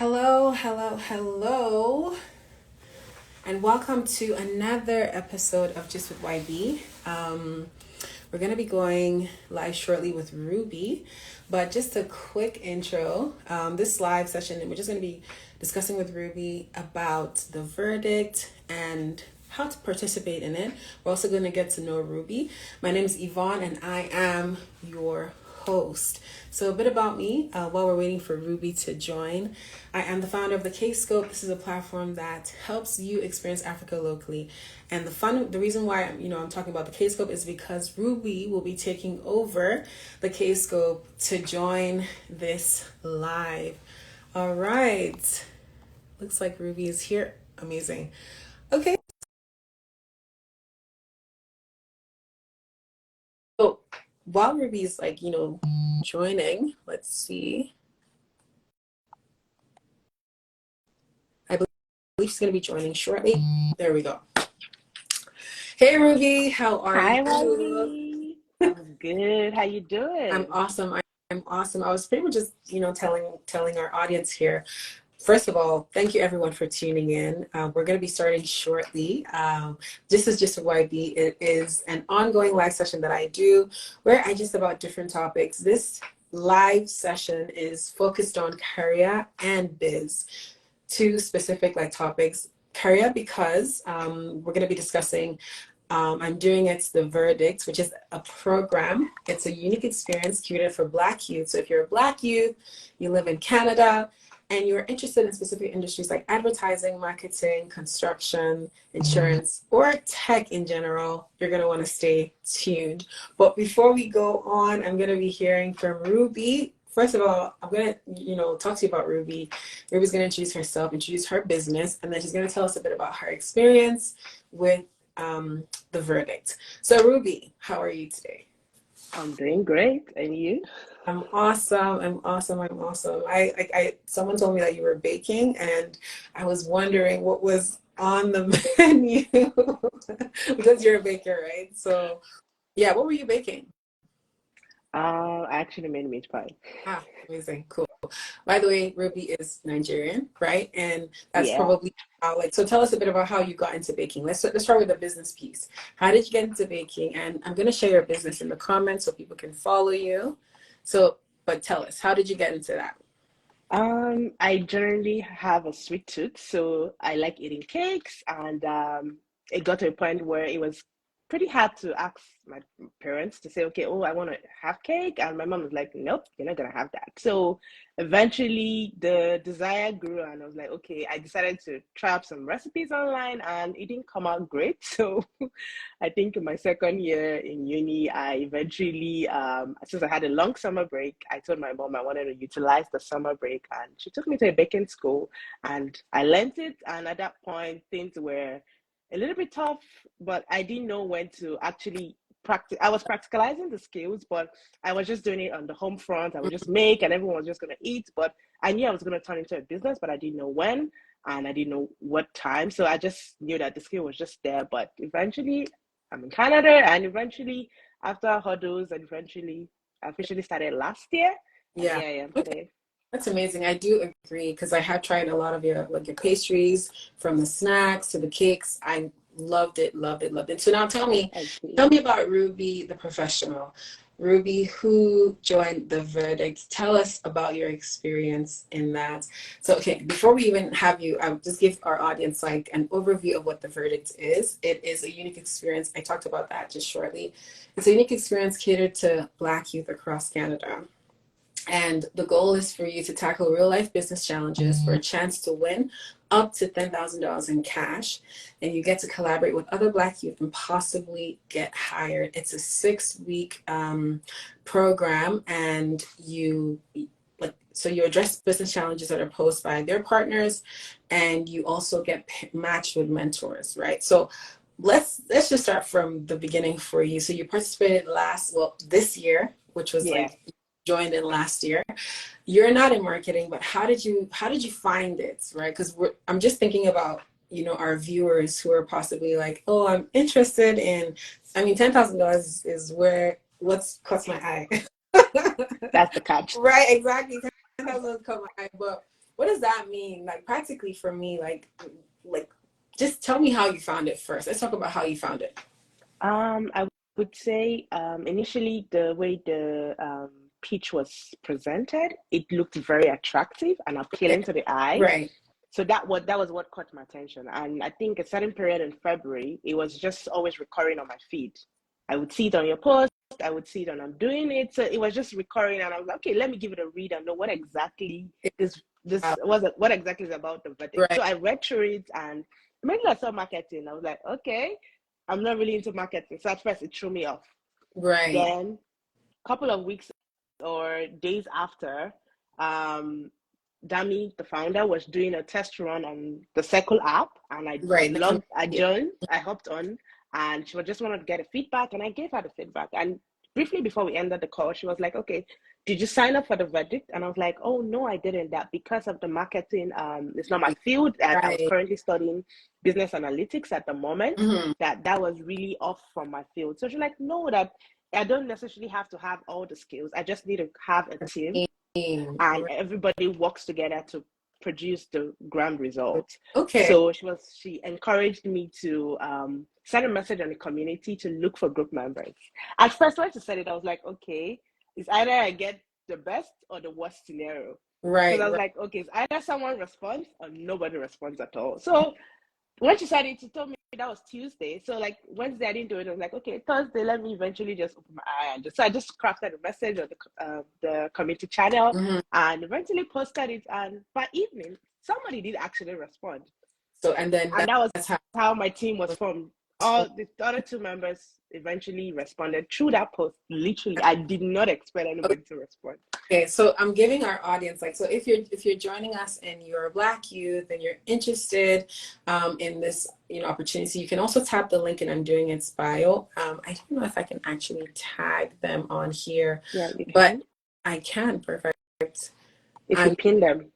Hello, hello, hello, and welcome to another episode of Just with YB. We're going to be going live shortly with Ruby, but just a quick intro. This live session, we're just going to be discussing with Ruby about the verdict and how to participate in it. We're also going to get to know Ruby. My name is Yvonne, and I am your host. So a bit about me while we're waiting for Ruby to join. I am the founder of the Case Scope. This is a platform that helps you experience Africa locally. And the reason why I'm talking about the Case Scope is because Ruby will be taking over the Case Scope to join this live. All right. Looks like Ruby is here. Amazing. Okay. So while Ruby's joining, let's see. I believe she's going to be joining shortly. There we go. Hey Ruby, how are Hi, you? Wendy. I'm good. How you I'm doing? awesome. I'm awesome. I was pretty much just, telling our audience here. First of all, thank you everyone for tuning in. We're going to be starting shortly. This is just a YB. It is an ongoing live session that I do where I just about different topics. This live session is focused on career and biz, two specific topics. Career because we're going to be discussing I'm doing It's the Verdict, which is a program. It's a unique experience curated for Black youth. So if you're a Black youth, you live in Canada, and you're interested in specific industries like advertising, marketing, construction, insurance, or tech in general, you're going to want to stay tuned. But before we go on, I'm going to be hearing from Ruby. First of all, I'm going to, talk to you about Ruby. Ruby's going to introduce herself, introduce her business, and then she's going to tell us a bit about her experience with the verdict. So Ruby, how are you today? I'm doing great. And you? I'm awesome. I'm awesome. I'm awesome. Someone told me that you were baking, and I was wondering what was on the menu because you're a baker, right? So, yeah, what were you baking? I actually made meat pie. Ah, amazing. Cool. By the way, Ruby is Nigerian, right? And that's Yeah. probably how, so tell us a bit about how you got into baking. Let's start with the business piece. How did you get into baking? And I'm going to share your business in the comments so people can follow you. So, but tell us, how did you get into that? I generally have a sweet tooth, so I like eating cakes, and it got to a point where it was pretty hard to ask my parents to say, okay, oh, I want to have cake, and my mom was like, nope, you're not gonna have that. So eventually, the desire grew, and I was like, okay, I decided to try out some recipes online, and it didn't come out great. So I think in my second year in uni, I eventually, since I had a long summer break, I told my mom I wanted to utilize the summer break, and she took me to a baking school, and I learned it. And at that point, things were a little bit tough, but I didn't know when to actually practice. I was practicalizing the skills, but I was just doing it on the home front. I would just make, and everyone was just going to eat. But I knew I was going to turn into a business, but I didn't know when and I didn't know what time. So I just knew that the skill was just there. But eventually, I'm in Canada, and eventually, after hurdles, and eventually, I officially started last year, and Yeah. here I am Okay. today. That's amazing. I do agree because I have tried a lot of your pastries, from the snacks to the cakes. I loved it, loved it, loved it. So now Thank tell you. me about Ruby the professional. Ruby, who joined the verdict. Tell us about your experience in that. So, okay, before we even have you, I'll just give our audience like an overview of what the verdict is. It is a unique experience. I talked about that just shortly. It's a unique experience catered to Black youth across Canada. And the goal is for you to tackle real life business challenges for a chance to win up to $10,000 in cash. And you get to collaborate with other Black youth and possibly get hired. It's a 6 week program, and so you address business challenges that are posed by their partners, and you also get matched with mentors, right? So let's just start from the beginning for you. So you participated this year, which was Yeah. like joined in last year. You're not in marketing, but how did you find it, right? Because I'm just thinking about our viewers who are possibly like, oh, I'm interested in. I mean, $10,000 is where what's caught my eye. That's the catch. Right, exactly. $10,000 caught my eye, but what does that mean? Like practically for me, like just tell me how you found it first. Let's talk about how you found it. I would say initially the way the pitch was presented, it looked very attractive and Okay. appealing to the eye. Right. So that was what caught my attention. And I think a certain period in February, it was just always recurring on my feed. I would see it on your post, I would see it and I'm doing it. So it was just recurring and I was like, okay, let me give it a read and know what exactly this was what exactly is about the verdict. Right. So I read through it and immediately I saw marketing. I was like, okay, I'm not really into marketing. So at first it threw me off. Right. Then a couple of weeks or days after, um, Dami, the founder, was doing a test run on the Circle app, and Right. I Yeah. joined, I hopped on, and she was just wanted to get a feedback, and I gave her the feedback. And briefly before we ended the call, she was like, "Okay, did you sign up for the verdict?" And I was like, "Oh no, I didn't. That because of the marketing, it's not my field. And I was Right. currently studying business analytics at the moment. Hmm. That was really off from my field." So she's like, "No, that I don't necessarily have to have all the skills. I just need to have a team and everybody works together to produce the grand result." Okay. So she encouraged me to send a message on the community to look for group members. At first, when she said it, I was like, okay, it's either I get the best or the worst scenario. Because Right. I was Right. like, okay, it's either someone responds or nobody responds at all. So when she said it, she told me that was Tuesday. So like Wednesday, I didn't do it. I was like, okay, Thursday, let me eventually just open my eye and just so I just crafted a message on the community channel Hmm. and eventually posted it. And by evening, somebody did actually respond, So and then and that was that's how. how my team was formed. All the other two members eventually responded through that post. Literally, I did not expect anybody to respond. Okay, so I'm giving our audience like so if you're joining us and you're a Black youth and you're interested in this opportunity, you can also tap the link in Undoing Its bio. I don't know if I can actually tag them on here, Yeah, you but can I can. Perfect. if you I'm pin them.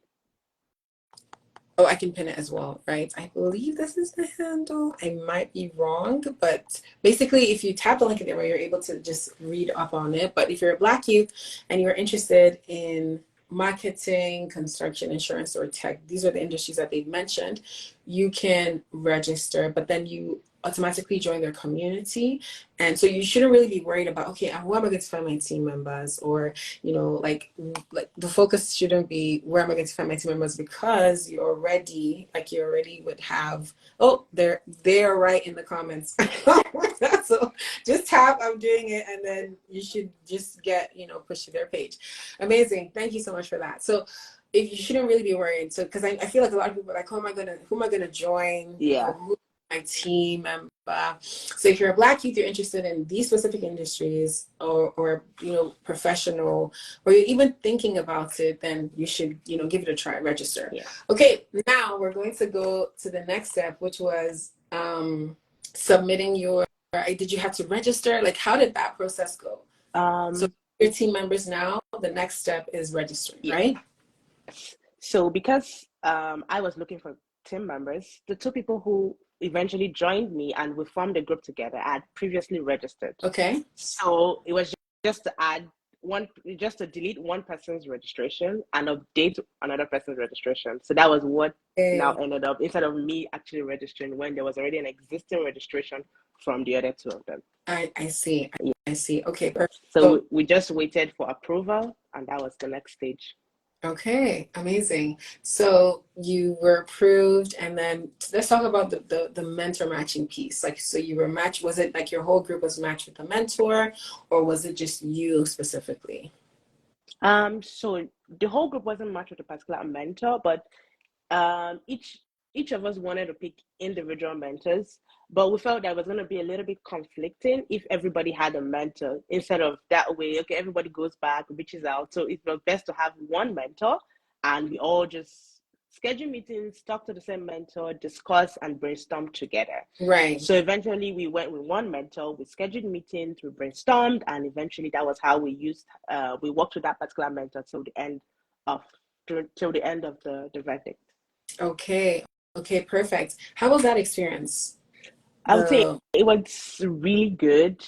Oh, I can pin it as well, right? I believe this is the handle. I might be wrong, but basically, if you tap the link in there, you're able to just read up on it. But if you're a Black youth and you're interested in marketing, construction, insurance, or tech, these are the industries that they've mentioned, you can register, but then you automatically join their community. And so you shouldn't really be worried about, okay, who am I going to find my team members? Or like the focus shouldn't be where am I going to find my team members because you already would have they're right in the comments. So just tap I'm doing it and then you should just get push to their page. Amazing. Thank you so much for that. So if you shouldn't really be worried. So because I feel like a lot of people are like, who am I gonna join? Yeah. Who my team member. So if you're a Black youth, you're interested in these specific industries or professional, or you're even thinking about it, then you should give it a try, register. Yeah. Okay, now we're going to go to the next step, which was submitting your. Did you have to register? Like, how did that process go? So your team members now, the next step is registering, Yeah. right? So because I was looking for team members, the two people who eventually joined me and we formed a group together I had previously registered. Okay. So it was just to add just to delete one person's registration and update another person's registration. So that was what now ended up instead of me actually registering when there was already an existing registration from the other two of them. I see. Yeah. I see. Okay, perfect. So we just waited for approval and that was the next stage. Okay, amazing. So you were approved, and then let's talk about the mentor matching piece. Like, so you were matched, was it like your whole group was matched with a mentor, or was it just you specifically? So the whole group wasn't matched with a particular mentor, but each of us wanted to pick individual mentors, but we felt that it was going to be a little bit conflicting if everybody had a mentor instead of that way. Okay, everybody goes back, reaches out. So it was best to have one mentor, and we all just schedule meetings, talk to the same mentor, discuss and brainstorm together. Right. So eventually we went with one mentor, we scheduled meetings, we brainstormed, and eventually that was how we worked with that particular mentor of till the end of the verdict. Okay. Okay, perfect. How was that experience? I would say it was really good,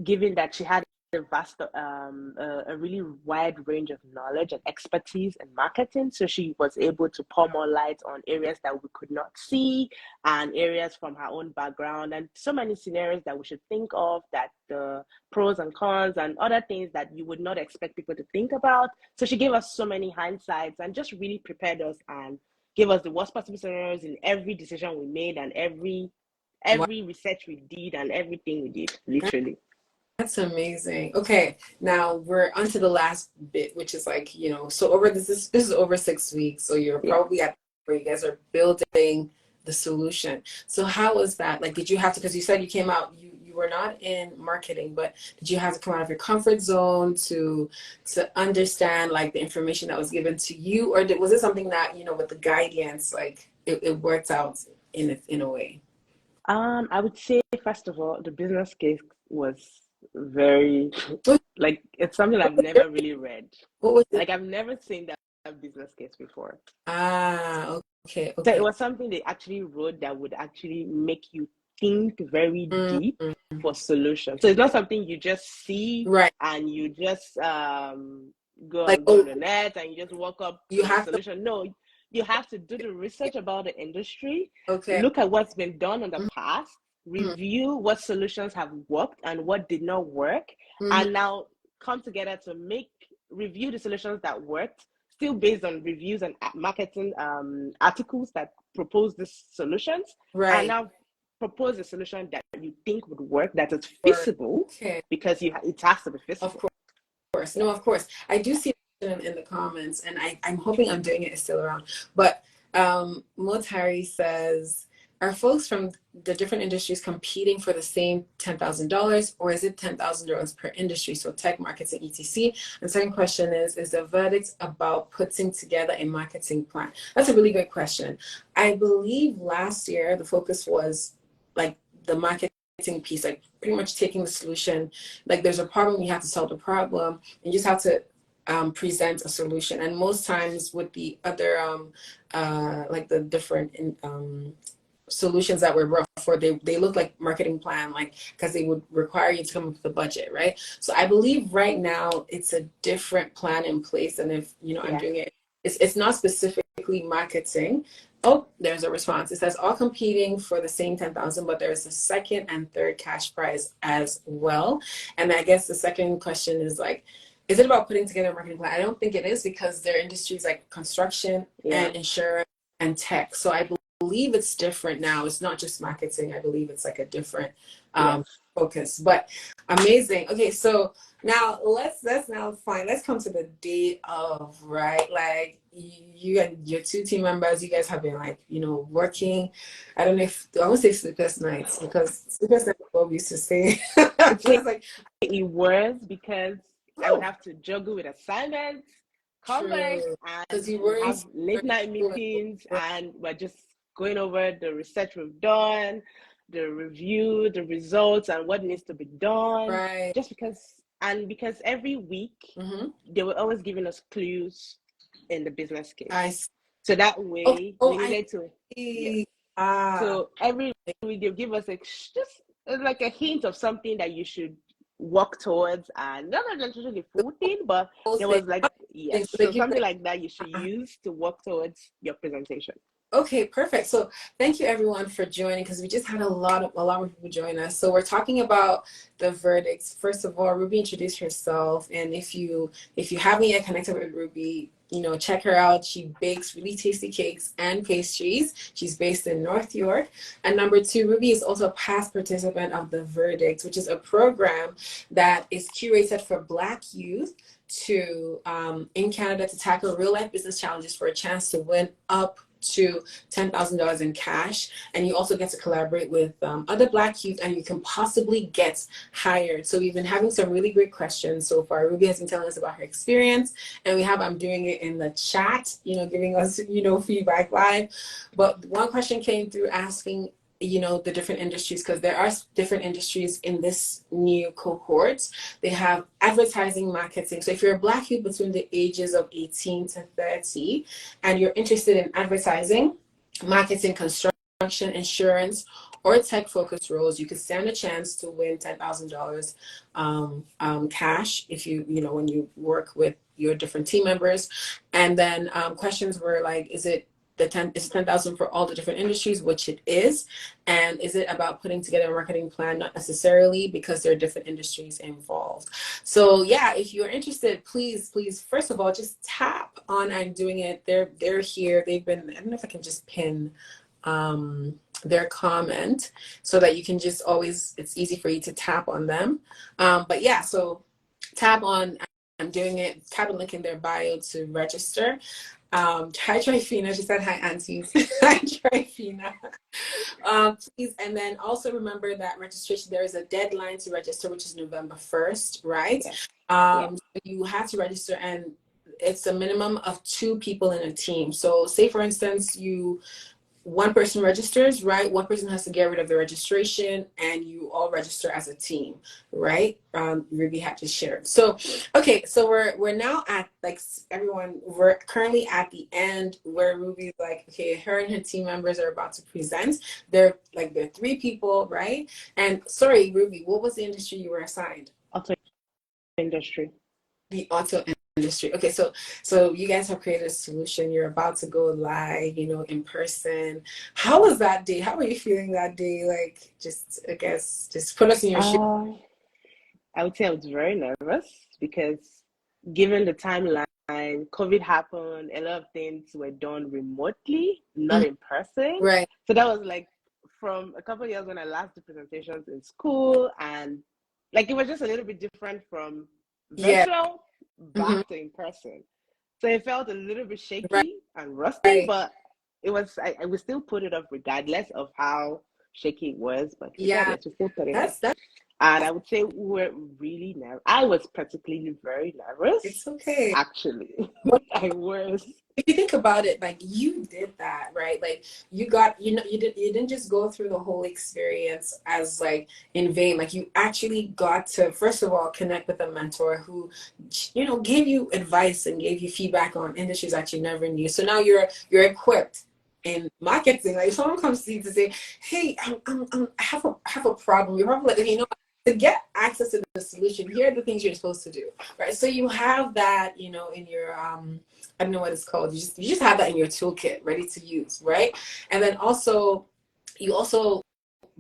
given that she had a really wide range of knowledge and expertise in marketing. So she was able to pour more light on areas that we could not see and areas from her own background and so many scenarios that we should think of, that the pros and cons and other things that you would not expect people to think about. So she gave us so many hindsights and just really prepared us and gave us the worst possible scenarios in every decision we made and Wow, every research we did and everything we did, literally. that's amazing. Okay, now we're on to the last bit, which is like, so over this is over 6 weeks, so you're Yeah. probably at where you guys are building the solution. So how was that? Like, did you have to, because you said you came out, you were not in marketing, but did you have to come out of your comfort zone to understand like the information that was given to you, or was it something that, with the guidance, like it worked out in a way? I would say, first of all, the business case was very, What like, it's something I've was it? never really read. What was it? Like, I've never seen that business case before. Ah, okay, So it okay. was something they actually wrote that would actually make you think very deep Mm, for solutions. So it's not something you just see right. and you just Like, go on oh, the net and you just walk up you with a have to, solution. No, you have to do the research about the industry, okay. look at what's been done in the Mhm, past, review what solutions have worked and what did not work, mhm, and now come together to review the solutions that worked, still based on reviews and marketing articles that propose these solutions, and right. now propose a solution that you think would work, that is Or, feasible, okay. because it has to be Of feasible. course. No, of course. I do see it in the comments, and I'm hoping I'm doing it is still around. But Motari says, are folks from the different industries competing for the same $10,000, or is it $10,000 per industry? So tech, marketing, etc. And second question is the verdict about putting together a marketing plan? That's a really good question. I believe last year the focus was like the marketing piece, like pretty much taking the solution, like there's a problem, you have to solve the problem, and you just have to present a solution. And most times with the other like the different solutions that were brought forward, they look like marketing plan, like because they would require you to come up with a budget, right? So I believe right now it's a different plan in place, and if I'm Yeah. doing it, it's not specifically marketing. Oh, there's a response. It says all competing for the same 10,000, but there's a second and third cash prize as well. And I guess the second question is like, is it about putting together a marketing plan? I don't think it is, because there are industries like construction Yeah. and insurance and tech. So I believe it's different now. It's not just marketing. I believe it's like a different Yes. focus. But amazing. Okay, so now let's come to the day of, right? Like you and your two team members, you guys have been like, working. I don't know if I won't say sleepless nights, because sleepless nights is what we used to say. It's It's like, it was because I would oh, have to juggle with assignments, come back, true. and Because you we were in have late night school. meetings, and we're just going over the research we've done, the review, the results, and what needs to be done. Right. Just because every week Mm-hmm. they were always giving us clues in the business I case. see. So that Okay. way Oh, we I needed to, yes. see. Ah. So every week they give us just like a hint of something that you should work towards, and not necessarily the The full thing, but whole there thing. was like, So yes, they so give something like, like that you should use to work towards your presentation. okay, perfect. So thank you everyone for joining, because we just had a lot of people join us. So we're talking about the verdicts. First of all, Ruby, introduce herself, and if you haven't yet connected with Ruby, check her out. She bakes really tasty cakes and pastries. She's based in North York. And number two, Ruby is also a past participant of the Verdicts, which is a program that is curated for Black youth to in Canada to tackle real life business challenges for a chance to win up to $10,000 in cash. And you also get to collaborate with other Black youth, and you can possibly get hired. So we've been having some really great questions so far. Ruby has been telling us about her experience, and I'm doing it in the chat, giving us, feedback live. But one question came through asking, the different industries, because there are different industries in this new cohort. They have advertising, marketing. So if you're a Black youth between the ages of 18 to 30 and you're interested in advertising, marketing, construction, construction, insurance, or tech-focused roles, you could stand a chance to win $10,000 cash if when you work with your different team members. And then questions were like, is it 10,000 for all the different industries, which it is, and is it about putting together a marketing plan? Not necessarily, because there are different industries involved. So yeah, if you're interested, please, first of all, just tap on I'm doing it. They're here. They've been. I don't know if I can just pin their comment so that you can just always. It's easy for you to tap on them. But yeah, so tap on I'm doing it. Tap a link in their bio to register. Hi Trifina, she said hi aunties. Hi Trifina. Please, and then also remember that registration, there is a deadline to register, which is November 1st, right? Yeah. So you have to register, and it's a minimum of 2 people in a team. So say for instance one person registers, right? One person has to get rid of the registration, and you all register as a team, right? Ruby had to share. So, okay, so we're now at we're currently at the end where Ruby's like, okay, her and her team members are about to present. They're 3 people, right? And sorry, Ruby, what was the industry you were assigned? Auto industry. The auto industry. Okay, so you guys have created a solution. You're about to go live, in person. How was that day? How were you feeling that day? I guess, just put us in your shoes. I would say I was very nervous because given the timeline, COVID happened, a lot of things were done remotely, not in person. Right. So that was from a couple of years when I last did presentations in school, and it was just a little bit different from virtual back to in person. So it felt a little bit shaky and rusty, but it was I would still put it up regardless of how shaky it was, but regardless, we still put it up. And I would say we were really nervous. I was particularly very nervous. It's okay. Actually, I was. If you think about it, you did that, right? You didn't just go through the whole experience as in vain. You actually got to, first of all, connect with a mentor who, gave you advice and gave you feedback on industries that you never knew. So now you're equipped in marketing. If someone comes to you to say, hey, I have a problem, you're probably to get access to the solution, here are the things you're supposed to do, right? So you have that, in your I don't know what it's called. You just have that in your toolkit, ready to use, right? And then you also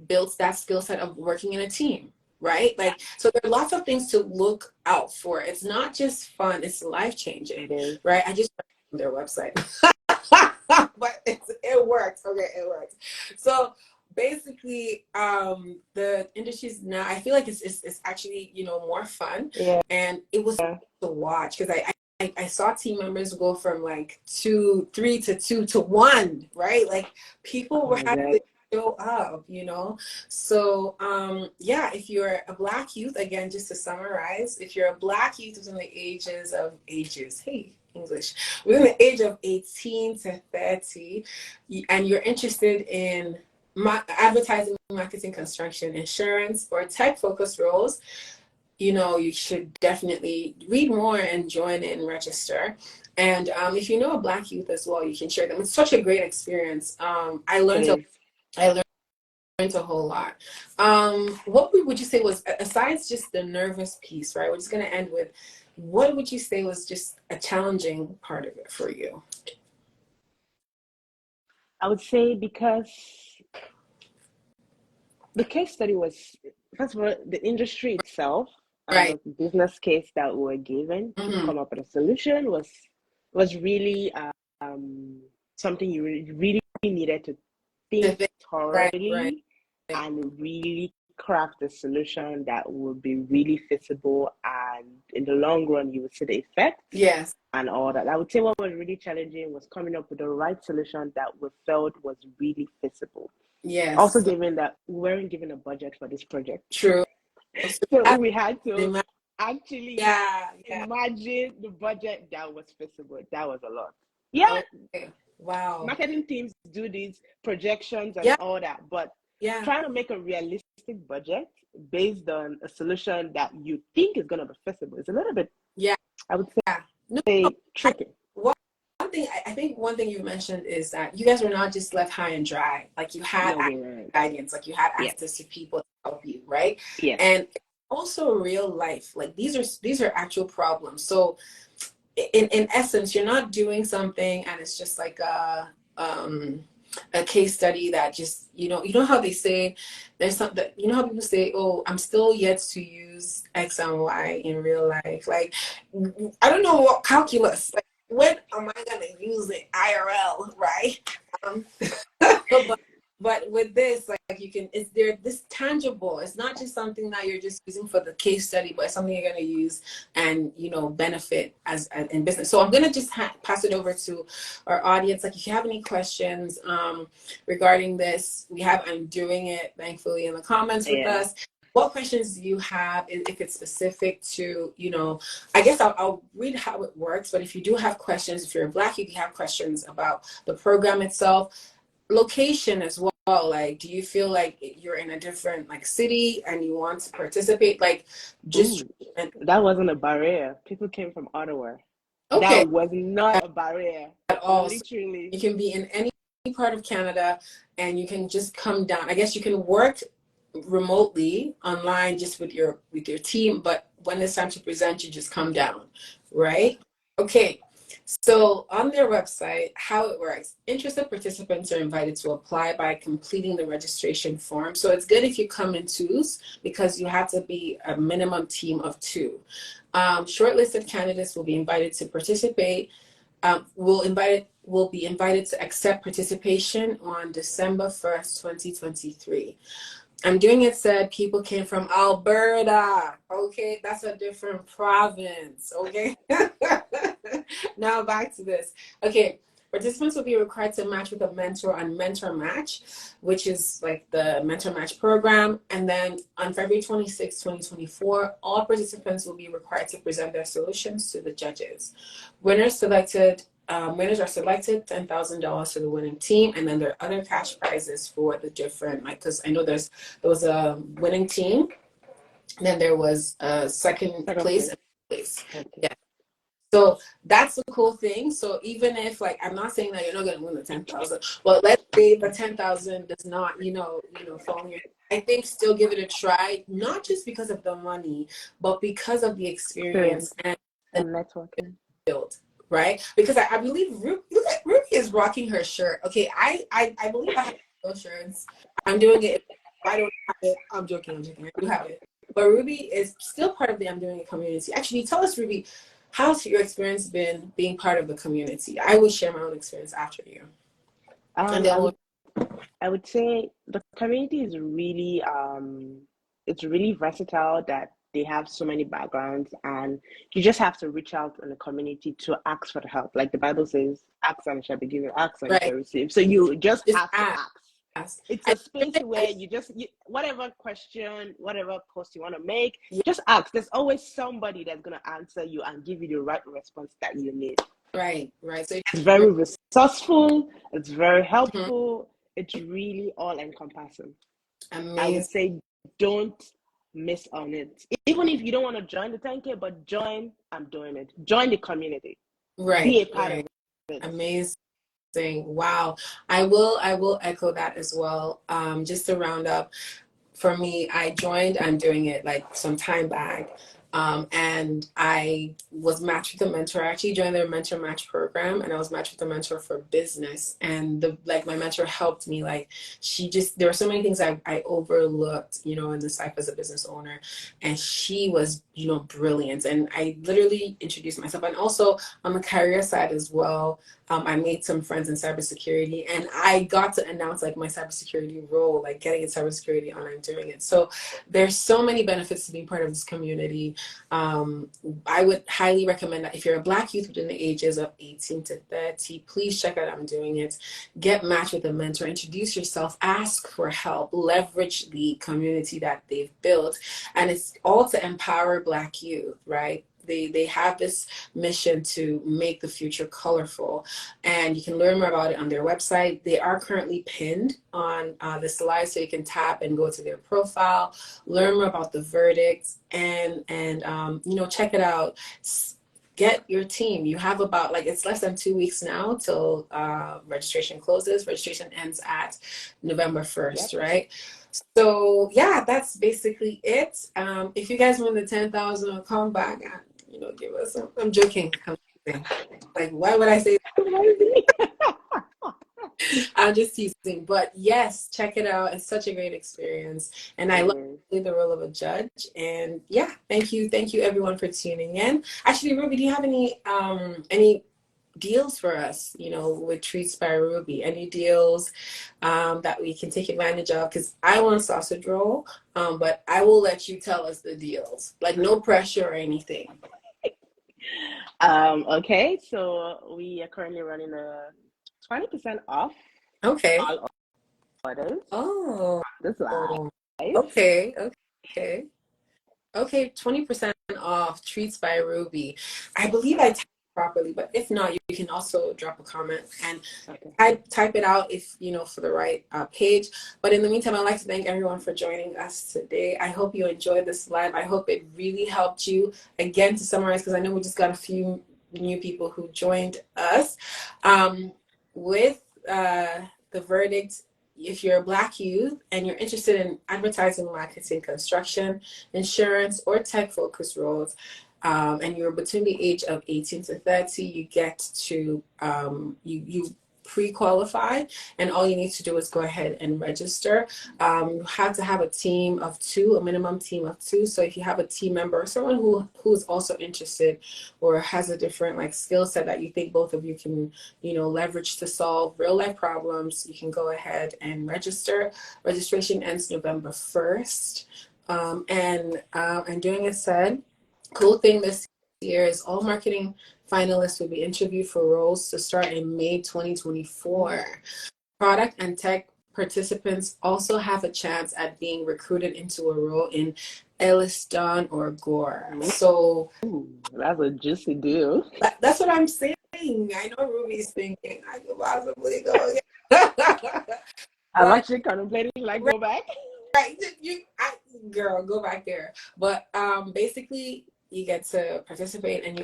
built that skill set of working in a team, right? So there are lots of things to look out for. It's not just fun; it's life changing, right? I just went on their website, but it works. Okay, it works. So basically the industries now, I feel like it's actually more fun, and it was to watch because I saw team members go from 2, 3 to 2 to 1, right? People were having to show up, so if you're a Black youth, again, just to summarize, if you're a Black youth within the ages, hey, English, within the age of 18 to 30, and you're interested in advertising, marketing, construction, insurance, or tech-focused roles, you should definitely read more and join in, register. And if you know a Black youth as well, you can share them. It's such a great experience. I learned a whole lot. What would you say was, aside just the nervous piece, right? We're just going to end with, what would you say was just a challenging part of it for you? I would say because the case study was, first of all, the industry itself and the business case that we were given to come up with a solution was really something you really needed to think thoroughly and really craft a solution that would be really feasible, and in the long run you would see the effect. Yes. And all that. I would say what was really challenging was coming up with the right solution that we felt was really feasible. Yes. Also, given that we weren't given a budget for this project. True. So we had to actually imagine the budget that was feasible. That was a lot. Yeah. Okay. Wow. Marketing teams do these projections and all that, but trying to make a realistic budget based on a solution that you think is going to be feasible is a little bit, I would say, tricky. What one thing, I think one thing you mentioned is that you guys were not just left high and dry. Like you had No, we weren't. guidance, like you had Yeah. access to people to help you, right? Yes. And also real life, like these are actual problems. So in essence, you're not doing something and it's just like a case study that just, you know how they say there's something, you know how people say, oh, I'm still yet to use X and Y in real life. Like, I don't know what calculus, like, when am I gonna use it IRL, right? Um, but with this, like you can, it's there, this tangible. It's not just something that you're just using for the case study, but it's something you're going to use and benefit as in business. So I'm going to just pass it over to our audience. Like, if you have any questions regarding this, I'm doing it thankfully in the comments with Yeah. us. What questions do you have if it's specific to, I guess I'll read how it works, but if you do have questions, if you're Black, you can have questions about the program itself, location as well. Like, do you feel like you're in a different like city and you want to participate? Like, just Ooh, that wasn't a barrier. People came from Ottawa. okay That was not a barrier. at all. So Literally. you can be in any part of Canada and you can just come down. I guess you can work remotely online just with your team, but when it's time to present, you just come down, right? Okay. So on their website, how it works, interested participants are invited to apply by completing the registration form. So it's good if you come in twos because you have to be a minimum team of two. Shortlisted candidates will be invited to participate. Will be invited to accept participation on December 1st, 2023. I'm doing it said people came from Alberta. Okay, that's a different province. Okay. Now back to this. Okay, participants will be required to match with a mentor on Mentor Match, which is like the Mentor Match program. And then on February 26, 2024, all participants will be required to present their solutions to the judges. Winners are selected, $10,000 to the winning team, and then there are other cash prizes for the different, like, because I know there was a winning team, and then there was a second Second place place. and place. Okay. Yeah. So that's the cool thing. So even if, like, I'm not saying that you're not going to win the 10,000, but let's say the 10,000 does not, fall in your. I think still give it a try, not just because of the money, but because of the experience Experience and the and networking. build, right? Because I believe look at Ruby is rocking her shirt. Okay, I believe I have those shirts. I'm doing it. If I don't have it, I'm joking. I do have it. But Ruby is still part of the I'm Doing It community. Actually, tell us, Ruby, how's your experience been being part of the community? I will share my own experience after you, and Um, then I we'll. would I would say the community is really it's really versatile that they have so many backgrounds, and you just have to reach out in the community to ask for the help. Like the Bible says, ask and it shall be given, ask and you Right. shall receive. So you just Just have to ask. ask. Ask. It's I a feel space like where whatever question, whatever post you want to make, just ask. There's always somebody that's gonna answer you and give you the right response that you need. right. So It's very resourceful, it's very mhm, helpful, it's really all encompassing. I would amazing. say don't miss on it. Even if you don't want to join the 10K, but join, I'm doing it. Join the community. Be a part of Right. it. Amazing. Wow. I will echo that as well. Just to round up, for me, I'm doing it like some time back. And I was matched with a mentor. I actually joined their mentor match program, and I was matched with a mentor for business. And my mentor helped me. Like, there were so many things I overlooked, in this life as a business owner. And she was, brilliant. And I literally introduced myself. And also on the career side as well, I made some friends in cybersecurity, and I got to announce like my cybersecurity role, like getting in cybersecurity, and I'm doing it. So there's so many benefits to being part of this community. I would highly recommend that if you're a Black youth within the ages of 18 to 30, please check out I'm Doing It. Get matched with a mentor, introduce yourself, ask for help, leverage the community that they've built, and it's all to empower Black youth, right? They have this mission to make the future colorful, and you can learn more about it on their website. They are currently pinned on the slide, so you can tap and go to their profile, learn more about the verdicts, and check it out. get your team. You have about, like, it's less than 2 weeks now till registration closes. Registration ends at November Yep. 1st, right? So yeah, that's basically it. If you guys win the 10,000, come back and give us some. I'm joking. I'm joking. Like, why would I say I'm just teasing, but yes, check it out. It's such a great experience, and I It love is. the role of a judge. And yeah, thank you everyone for tuning in. Actually, Ruby, do you have any deals for us? With Treats by Ruby, any deals that we can take advantage of? Because I want a sausage roll, but I will let you tell us the deals. Like, no pressure or anything. Okay, so we are currently running a 20% off Okay. all orders Oh. this live. Okay. Okay. Okay, 20% off Treats by Ruby. I believe I typed it properly, but if not, you can also drop a comment and Okay. type it out if for the right page. But in the meantime, I'd like to thank everyone for joining us today. I hope you enjoyed this live. I hope it really helped you. Again, to summarize, because I know we just got a few new people who joined us, with the verdict. If you're a Black youth and you're interested in advertising, marketing, construction, insurance, or tech-focused roles, and you're between the age of 18 to 30, you get to you pre-qualify, and all you need to do is go ahead and register. You have to have a team of two, a minimum team of two. So if you have a team member or someone who's also interested or has a different like skill set that you think both of you can leverage to solve real life problems, you can go ahead and register. Registration ends November 1st. And doing it said, cool thing this year is all marketing finalists will be interviewed for roles to start in May 2024. Product and tech participants also have a chance at being recruited into a role in Elliston or Gore. So Ooh, that's a juicy deal. that's what I'm saying. I know Ruby's thinking I could possibly go again. I'm But actually contemplating like go back. right, girl, go back there. But basically, you get to participate, and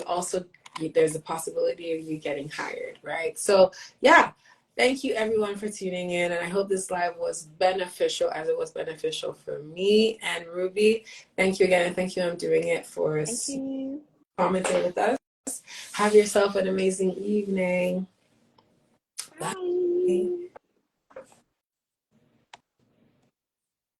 there's a possibility of you getting hired, right? So yeah, thank you everyone for tuning in, and I hope this live was beneficial as it was beneficial for me and Ruby. Thank you again, and thank you. I'm doing it for Thank you. commenting with us. Have yourself an amazing evening. Bye. Bye.